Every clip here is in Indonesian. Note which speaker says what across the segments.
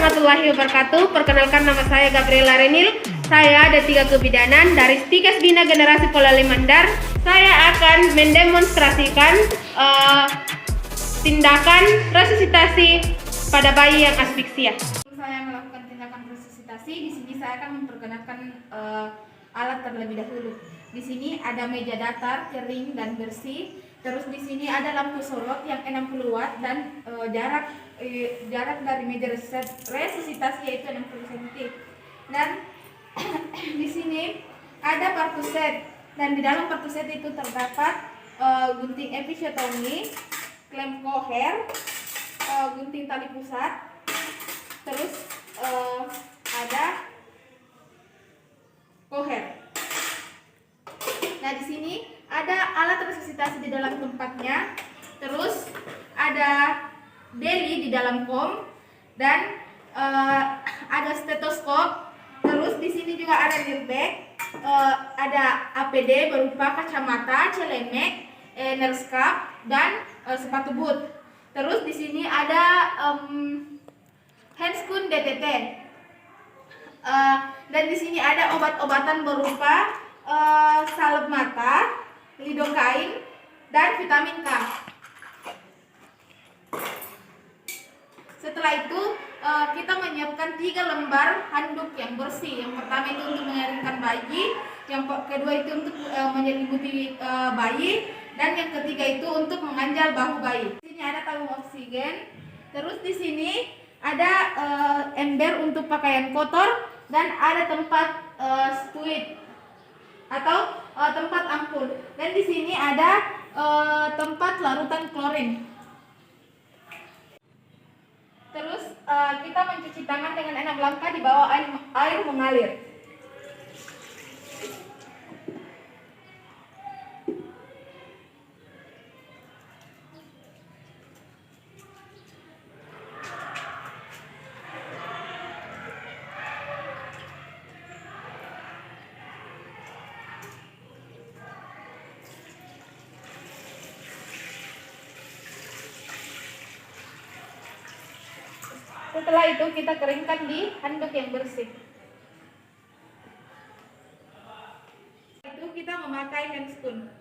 Speaker 1: warahmatullahi wabarakatuh. Perkenalkan, nama saya Gabriela Renil. Saya ada 3 kebidanan dari Stikes Bina Generasi Polali Mandar. Saya akan mendemonstrasikan tindakan resusitasi pada bayi yang asfiksia. Saya melakukan tindakan resusitasi. Di sini saya akan memperkenalkan alat terlebih dahulu. Di sini ada meja datar, kering dan bersih. Terus di sini ada lampu sorot yang 60 watt dan jarak dari meja resusitasi yaitu 60 cm. Dan di sini ada perkuset, dan di dalam perkuset itu terdapat gunting episiotomi, klem koher, gunting tali pusat, terus ada koher. Nah, di sini ada alat resusitasi di dalam tempatnya, terus ada beli di dalam kom, dan ada stetoskop. Terus di sini juga ada earbag, ada APD berupa kacamata, celemek, nerskap, dan sepatu boot. Terus di sini ada handscoon DTT, dan di sini ada obat-obatan berupa salep mata, lidokain, dan vitamin K. Setelah itu kita menyiapkan 3 lembar handuk yang bersih. Yang pertama itu untuk mengeringkan bayi, yang kedua itu untuk menyelimuti bayi, dan yang ketiga itu untuk menganjal bahu bayi. Di sini ada tabung oksigen. Terus di sini ada ember untuk pakaian kotor, dan ada tempat squid atau tempat ampul. Dan di sini ada tempat larutan klorin. Terus kita mencuci tangan dengan 6 langkah di bawah air mengalir. Setelah itu kita keringkan di handuk yang bersih. Itu kita memakai handscoon.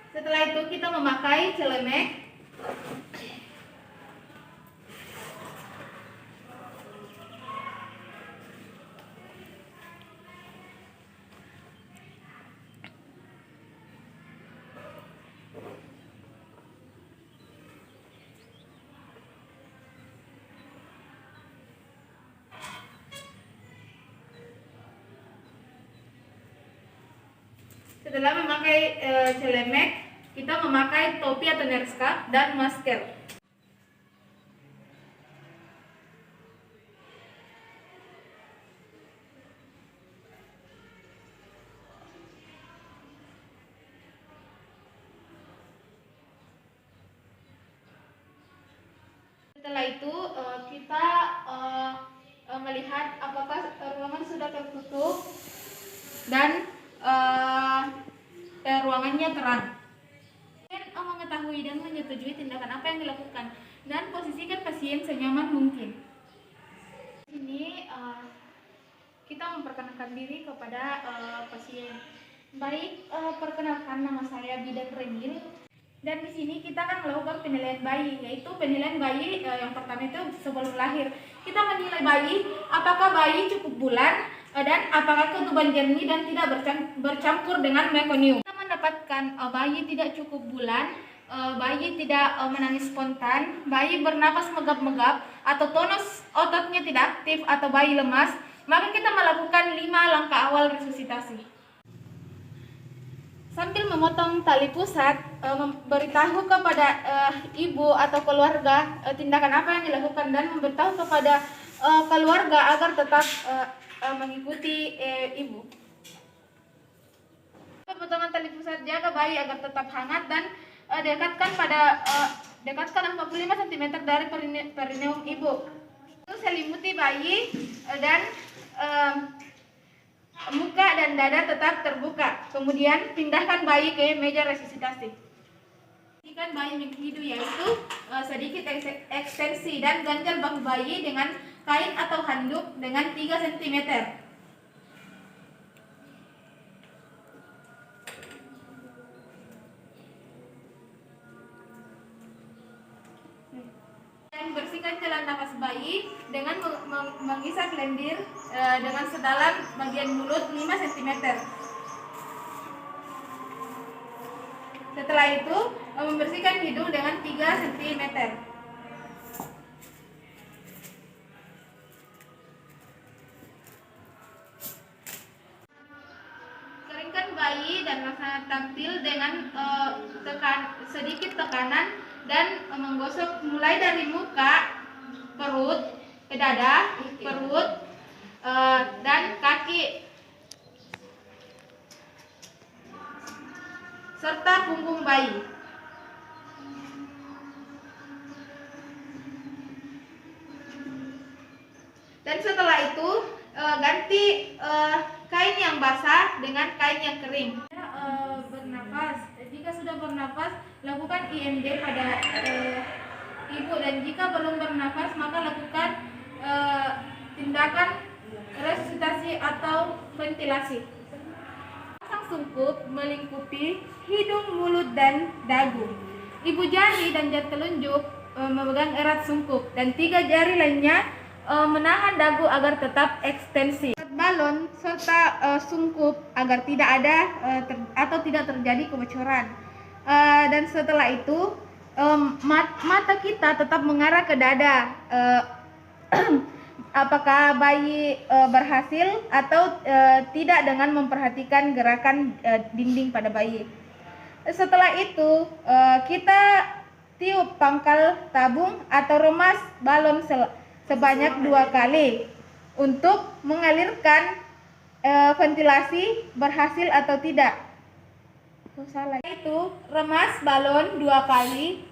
Speaker 1: Setelah itu kita memakai celemek. Setelah memakai celemek, kita memakai topi atau nerskap dan masker. Setelah itu kita melihat apakah ruangan sudah tertutup dan ruangannya terang. Mengetahui dan menyetujui tindakan apa yang dilakukan, dan posisikan pasien senyaman mungkin. Ini kita memperkenalkan diri kepada pasien. Baik, perkenalkan, nama saya Bidan Renil, dan di sini kita akan melakukan penilaian bayi, yaitu penilaian bayi yang pertama itu sebelum lahir. Kita menilai bayi apakah bayi cukup bulan dan apakah ketuban jernih dan tidak bercampur dengan mekonium. Kita mendapatkan bayi tidak cukup bulan, bayi tidak menangis spontan, bayi bernapas megap-megap atau tonus ototnya tidak aktif, atau bayi lemas, maka kita melakukan 5 langkah awal resusitasi. Sambil memotong tali pusat, memberitahu kepada ibu atau keluarga tindakan apa yang dilakukan, dan memberitahu kepada keluarga agar tetap mengikuti ibu. Pertama tali pusat, jaga bayi agar tetap hangat dan dekatkan 45 cm dari perineum ibu. Lalu selimuti bayi dan muka dan dada tetap terbuka. Kemudian pindahkan bayi ke meja resusitasi. Pastikan bayi menghidu, yaitu sedikit ekstensi dan ganjal bahu bayi dengan kain atau handuk dengan 3 cm. Dan bersihkan jalan nafas bayi dengan mengisap lendir dengan sedalam bagian mulut 5 cm. Setelah itu membersihkan hidung dengan 3 cm. Keringkan bayi dan laksanakan taktil dengan sedikit tekanan dan menggosok mulai dari muka, perut, dada, perut, dan kaki, serta punggung bayi. Dan setelah itu ganti kain yang basah dengan kain yang kering. Bernafas. Jika sudah bernafas, lakukan IMD pada ibu, dan jika belum bernafas maka lakukan tindakan resusitasi atau ventilasi. Pasang sungkup melingkupi hidung, mulut, dan dagu. Ibu jari dan jari telunjuk memegang erat sungkup, dan 3 jari lainnya menahan dagu agar tetap ekstensi. Balon serta sungkup agar tidak ada atau tidak terjadi kebocoran. Dan setelah itu mata kita tetap mengarah ke dada. Apakah bayi berhasil atau tidak dengan memperhatikan gerakan dinding pada bayi. Setelah itu kita tiup pangkal tabung atau remas balon sebanyak 2 kali untuk mengalirkan ventilasi berhasil atau tidak. Itu remas balon 2 kali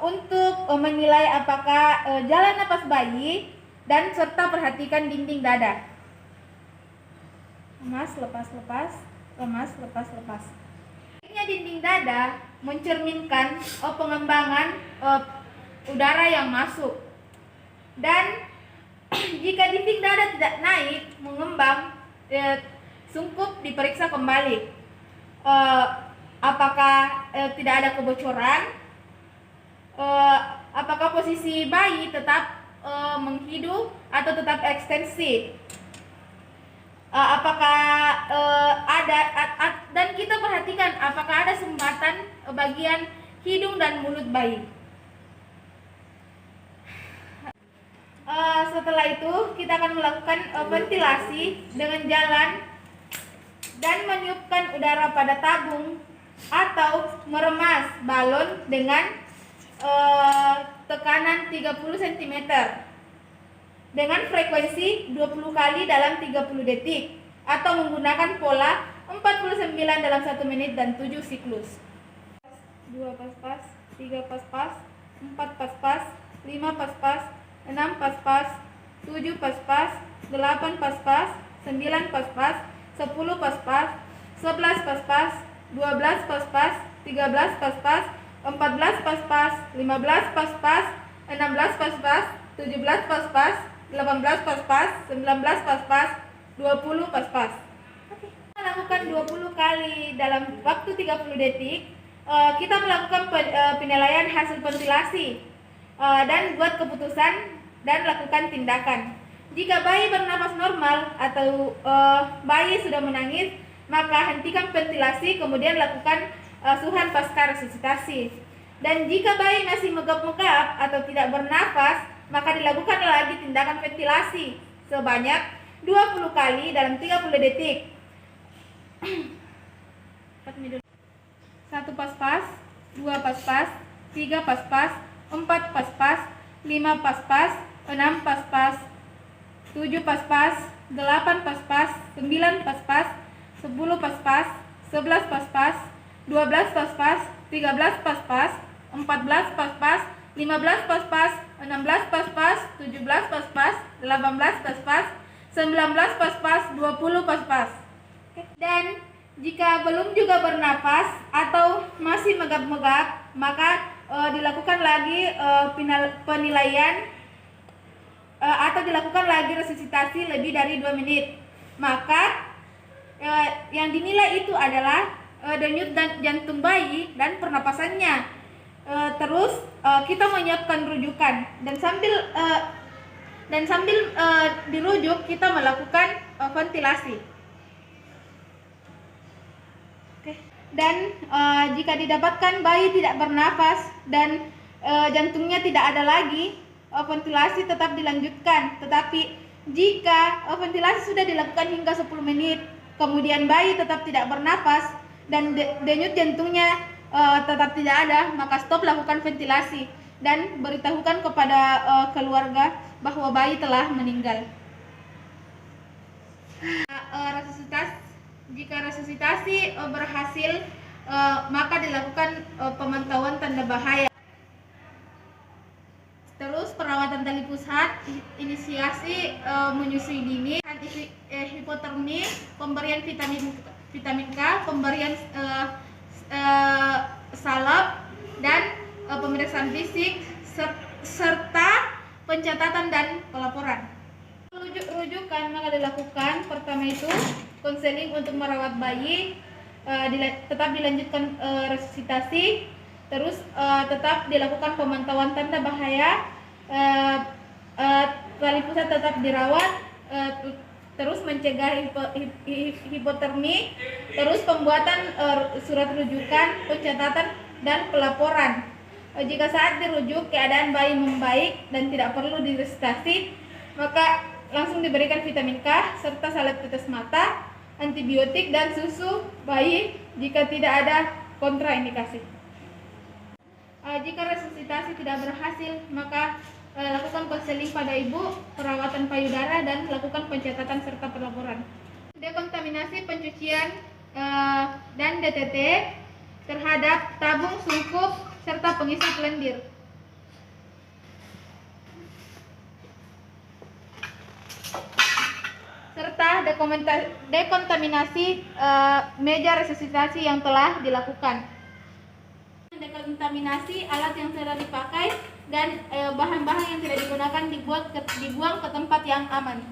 Speaker 1: untuk menilai apakah jalan napas bayi, dan serta perhatikan dinding dada. Remas lepas, remas lepas. Dinding dada mencerminkan pengembangan udara yang masuk. Dan jika dinding dada tidak naik mengembang, sungkup diperiksa kembali apakah tidak ada kebocoran, apakah posisi bayi tetap menghidu atau tetap ekstensi, apakah ada, dan kita perhatikan apakah ada sumbatan bagian hidung dan mulut bayi. Setelah itu kita akan melakukan ventilasi dengan jalan dan meniupkan udara pada tabung atau meremas balon dengan tekanan 30 cm dengan frekuensi 20 kali dalam 30 detik atau menggunakan pola 49 dalam 1 menit dan 7 siklus. 2 pas-pas, 3 pas-pas, 4 pas-pas, 5 pas-pas, 6 pas-pas, 7 pas-pas, 8 pas-pas, 9 pas-pas, 10 pas-pas, 11 pas-pas, 12 pas-pas, 13 pas-pas, 14 pas-pas, 15 pas-pas, 16 pas-pas, 17 pas-pas, 18 pas-pas, 19 pas-pas, 20 pas-pas. Kita lakukan 20 kali dalam waktu 30 detik. Kita melakukan penilaian hasil ventilasi dan buat keputusan dan lakukan tindakan. Jika bayi bernafas normal atau bayi sudah menangis, maka hentikan ventilasi, kemudian lakukan asuhan pasca resusitasi. Dan jika bayi masih megap-megap atau tidak bernafas, maka dilakukan lagi tindakan ventilasi sebanyak 20 kali dalam 30 detik. 1 pas-pas, 2 pas-pas, 3 pas-pas, 4 pas-pas, 5 pas-pas, 6 pas-pas, 7 pas-pas, 8 pas-pas, 9 pas-pas, 10 pas-pas, 11 pas-pas, 12 pas-pas, 13 pas-pas, 14 pas-pas, 15 pas-pas, 16 pas-pas, 17 pas-pas, 18 pas-pas, 19 pas-pas, 20 pas-pas. Dan jika belum juga bernapas atau masih megap-megap, maka dilakukan lagi penilaian atau dilakukan lagi resusitasi lebih dari 2 menit. Maka yang dinilai itu adalah denyut jantung bayi dan pernapasannya. Terus kita menyiapkan rujukan dan sambil dirujuk kita melakukan ventilasi. Dan jika didapatkan bayi tidak bernafas dan jantungnya tidak ada lagi, ventilasi tetap dilanjutkan. Tetapi jika ventilasi sudah dilakukan hingga 10 menit, kemudian bayi tetap tidak bernafas dan denyut jantungnya tetap tidak ada, maka stop lakukan ventilasi dan beritahukan kepada keluarga bahwa bayi telah meninggal. Jika resusitasi berhasil, maka dilakukan pemantauan tanda bahaya. Terus perawatan tali pusat, inisiasi menyusui dini, hipotermi, pemberian vitamin K, pemberian salep dan pemeriksaan fisik serta pencatatan dan pelaporan. Rujukan maka dilakukan pertama itu konseling untuk merawat bayi, tetap dilanjutkan resusitasi, terus tetap dilakukan pemantauan tanda bahaya, tali pusat tetap dirawat, terus mencegah hipotermi, terus pembuatan surat rujukan, pencatatan dan pelaporan. Jika saat dirujuk keadaan bayi membaik dan tidak perlu diresusitasi, maka langsung diberikan vitamin K serta salep tetes mata, antibiotik dan susu bayi jika tidak ada kontraindikasi. Jika resusitasi tidak berhasil, maka lakukan konseling pada ibu, perawatan payudara dan lakukan pencatatan serta pelaporan. Dekontaminasi pencucian dan DTT terhadap tabung sungkup serta pengisi lendir. Serta dekontaminasi meja resusitasi yang telah dilakukan. Dekontaminasi alat yang sudah dipakai dan bahan-bahan yang tidak digunakan dibuang ke tempat yang aman.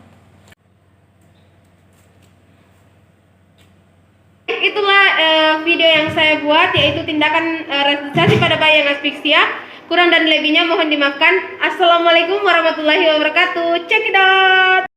Speaker 1: Itulah video yang saya buat, yaitu tindakan resusitasi pada bayi yang asfiksia. Kurang dan lebihnya mohon dimaafkan. Assalamualaikum warahmatullahi wabarakatuh. Check it out.